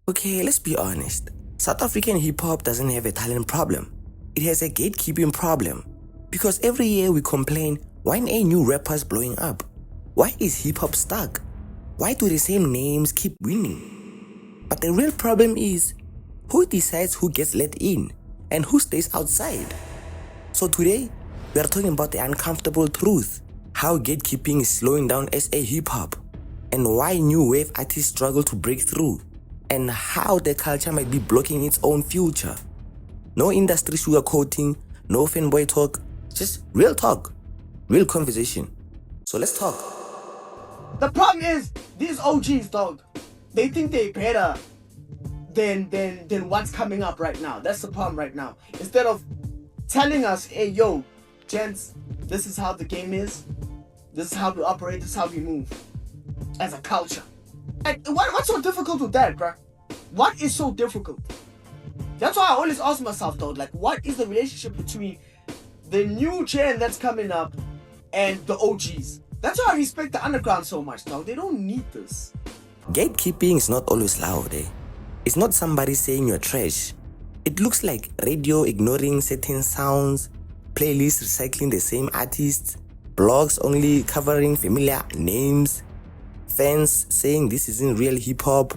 Okay, let's be honest. South African hip-hop doesn't have a talent problem. It has a gatekeeping problem. Because every year we complain, why ain't new rappers blowing up? Why is hip-hop stuck? Why do the same names keep winning? But the real problem is, who decides who gets let in and who stays outside? So today, we are talking about the uncomfortable truth, how gatekeeping is slowing down SA hip-hop, and why new wave artists struggle to break through, and how the culture might be blocking its own future. No industry sugarcoating, no fanboy talk, just real talk, real conversation. So let's talk. The problem is, these OGs, dog, they think they're better than what's coming up right now. That's the problem right now. Instead of telling us, hey, yo, gents, this is how the game is, this is how we operate, this is how we move as a culture. And what's so difficult with that, bruh? What is so difficult? That's why I always ask myself, though, like, what is the relationship between the new gen that's coming up and the OGs? That's why I respect the underground so much, dog. They don't need this. Gatekeeping is not always loud, eh? It's not somebody saying you're trash. It looks like radio ignoring certain sounds, playlists recycling the same artists, blogs only covering familiar names, fans saying this isn't real hip-hop,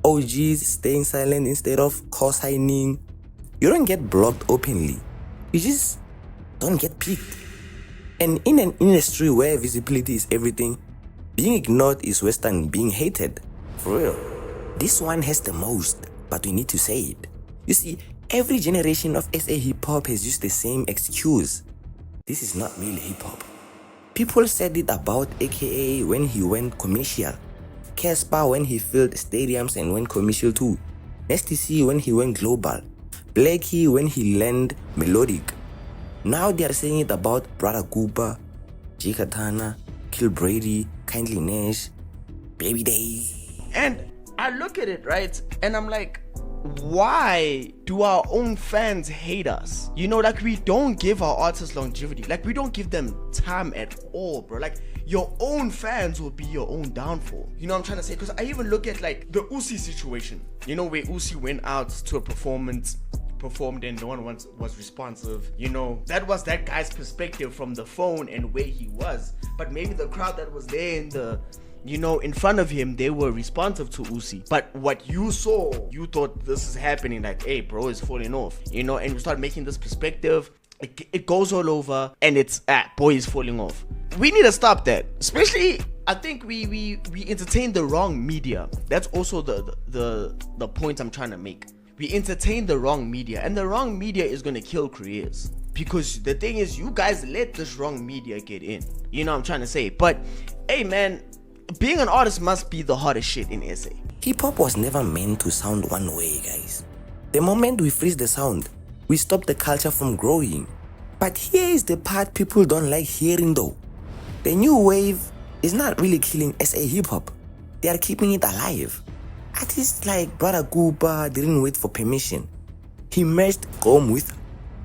OGs staying silent instead of co-signing. You don't get blocked openly. You just don't get picked. And in an industry where visibility is everything, being ignored is worse than being hated. For real. This one has the most, but we need to say it. You see, every generation of SA hip-hop has used the same excuse. This is not real hip-hop. People said it about AKA when he went commercial, Casper when he filled stadiums and went commercial too, Nasty C when he went global, Blackie when he learned melodic. Now they are saying it about Brotherkupa, Jaykatana, Brady, kindlynxsh, Babydaiz. And I look at it, right, and I'm like, why do our own fans hate us? You know, like, we don't give our artists longevity. Like, we don't give them time at all, bro. Like, your own fans will be your own downfall. You know what I'm trying to say? Because I even look at, like, the Usi situation. You know, where Usi went out to a performance, performed and no one was responsive. You know, that was that guy's perspective from the phone and where he was. But maybe the crowd that was there in the, you know, in front of him, they were responsive to Usi. But what you saw, you thought this is happening, like, hey, bro is falling off, you know, and you start making this perspective. It goes all over and it's, boy is falling off. We need to stop that. Especially, I think we entertain the wrong media. That's also the point I'm trying to make. We entertain the wrong media, and the wrong media is going to kill careers. Because the thing is, you guys let this wrong media get in. You know what I'm trying to say? But, hey, man, being an artist must be the hardest shit in SA. Hip-hop was never meant to sound one way, guys. The moment we freeze the sound, we stop the culture from growing. But here is the part people don't like hearing though. The new wave is not really killing SA hip-hop. They are keeping it alive. Artists like Brotherkupa didn't wait for permission. He merged Gom with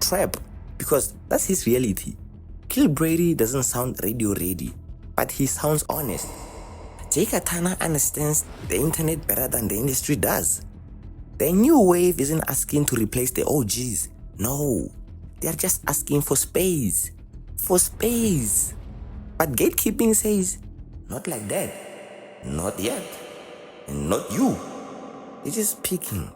trap because that's his reality. Brady doesn't sound radio ready, but he sounds honest. Jaykatana understands the internet better than the industry does. The new wave isn't asking to replace the OGs. No, they are just asking for space. For space. But gatekeeping says, not like that. Not yet. And not you. They're just picking.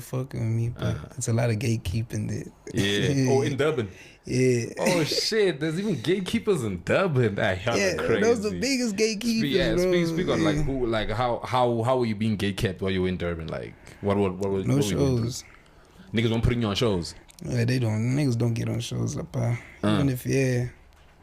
Fucking with me, but it's a lot of gatekeeping there. Yeah. Oh, in Durban. Yeah. Oh shit! There's even gatekeepers in Durban. Crazy. Those are the biggest gatekeepers, bro. Speak on like who, like how were you being gatekept while you were in Durban? Like what no shows. Niggas won't putting you on shows. Yeah, they don't. Niggas don't get on shows up. Even if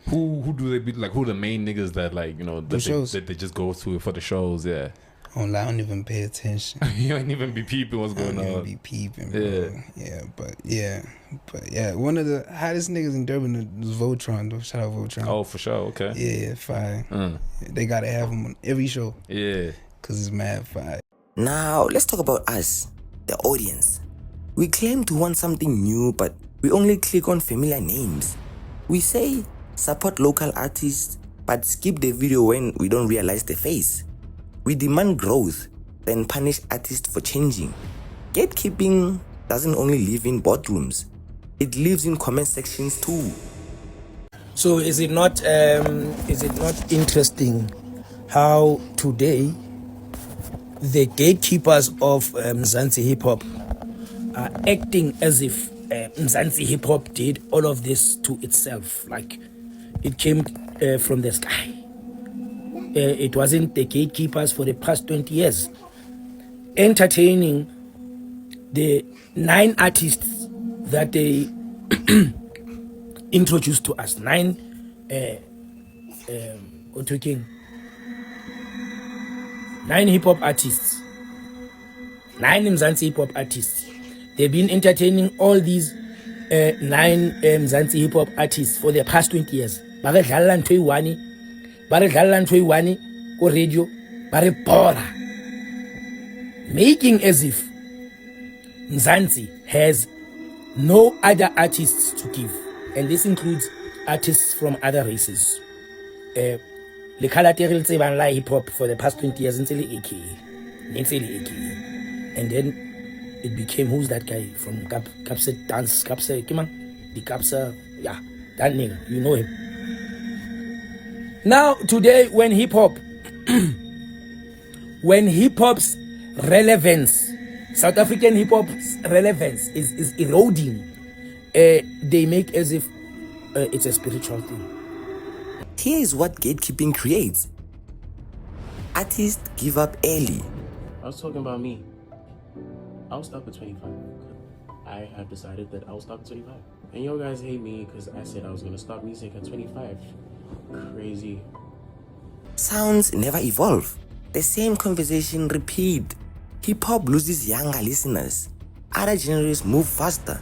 Who do they be like? Who the main niggas that like, you know, that they just go to for the shows? Yeah. I don't even pay attention. You don't even be peeping what's going on. I don't even be peeping, bro. Yeah. One of the hottest niggas in Durban was Voltron, though. Shout out Voltron. Oh, for sure. Okay. Yeah, fire. They gotta have him on every show. Yeah. Cause it's mad fire. Now, let's talk about us, the audience. We claim to want something new, but we only click on familiar names. We say, support local artists, but skip the video when we don't realize the face. We demand growth, then punish artists for changing. Gatekeeping doesn't only live in boardrooms, it lives in comment sections too. So is it not interesting how today the gatekeepers of Mzansi hip hop are acting as if Mzansi hip hop did all of this to itself, like it came from the sky. It wasn't the gatekeepers for the past 20 years entertaining the 9 artists that they introduced to us. 9 hip-hop artists, 9 Mzansi hip-hop artists. They've been entertaining all these 9 Mzansi hip-hop artists for the past 20 years. Bare dlala ntho e-1 ko radio, bare bora, making as if Mzansi has no other artists to give, and this includes artists from other races. Le kalatere tse ban la hip hop for the past 20 years until AKA, and then it became, who's that guy from Kapsa Dance, Kapsa Kimang, the Kapsa, yeah, that nigga, you know him. Now today, when hip hop's relevance, South African hip hop's relevance is eroding, they make as if it's a spiritual thing. Here is what gatekeeping creates. Artists give up early. I was talking about me. I'll stop at 25. I have decided that I'll stop at 25. And you guys hate me because I said I was going to stop music at 25. Crazy. Sounds never evolve. The same conversation repeat. Hip-hop loses younger listeners. Other genres move faster.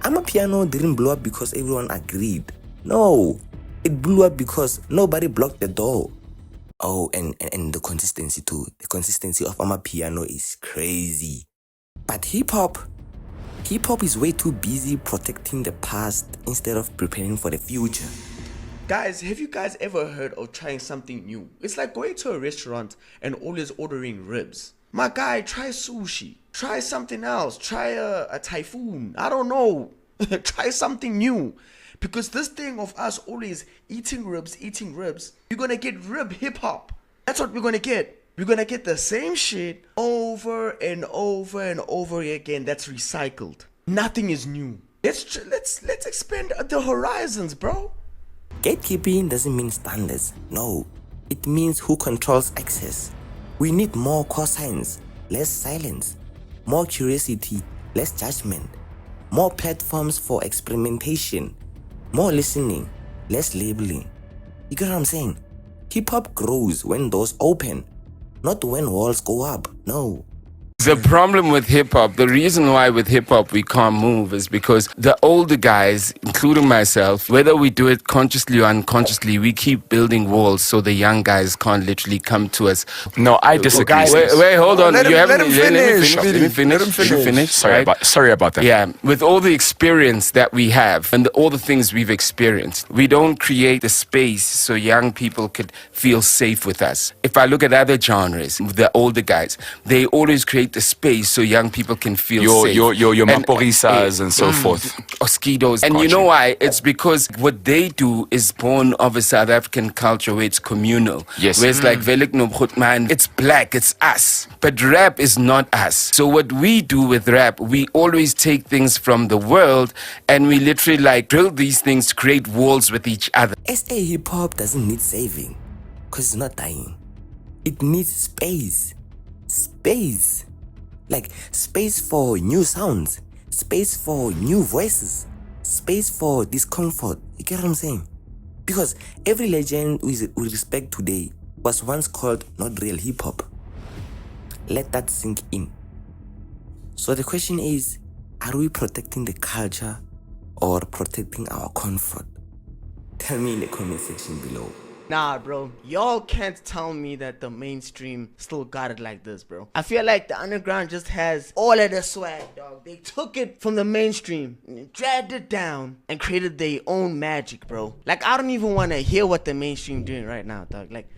Amapiano didn't blow up because everyone agreed. No, it blew up because nobody blocked the door. Oh, and the consistency too. The consistency of amapiano is crazy. But hip-hop is way too busy protecting the past instead of preparing for the future. Guys, have you guys ever heard of trying something new? It's like going to a restaurant and always ordering ribs. My guy, try sushi. Try something else. Try a typhoon. I don't know. Try something new. Because this thing of us always eating ribs, you're gonna get rib hip-hop. That's what we're gonna get. We're gonna get the same shit over and over and over again that's recycled. Nothing is new. Let's expand the horizons, bro. Gatekeeping doesn't mean standards. No, it means who controls access. We need more cosigns, less silence, more curiosity, less judgment, more platforms for experimentation, more listening, less labeling. You get what I'm saying? Hip-hop grows when doors open, not when walls go up. No. The problem with hip-hop, the reason why with hip-hop we can't move is because the older guys, including myself, whether we do it consciously or unconsciously, we keep building walls so the young guys can't literally come to us. No, I disagree. Wait, hold on. Let him finish. Let me finish. Sorry about that. Yeah, with all the experience that we have and all the things we've experienced, we don't create the space so young people could feel safe with us. If I look at other genres, the older guys, they always create the space so young people can feel safe. Your Maporisas and so forth. Oskidos. And you know why? It's because what they do is born of a South African culture where it's communal. Yes. Where it's like Velik no Bhutman, it's black, it's us. But rap is not us. So what we do with rap, we always take things from the world and we literally like build these things to create walls with each other. SA hip-hop doesn't need saving, because it's not dying. It needs space. Space. Like space for new sounds, space for new voices, space for discomfort. You get what I'm saying? Because every legend we respect today was once called not real hip-hop. Let that sink in. So the question is, are we protecting the culture or protecting our comfort? Tell me in the comment section below. Nah, bro. Y'all can't tell me that the mainstream still got it like this, bro. I feel like the underground just has all of the swag, dog. They took it from the mainstream, and dragged it down, and created their own magic, bro. Like, I don't even want to hear what the mainstream doing right now, dog. Like...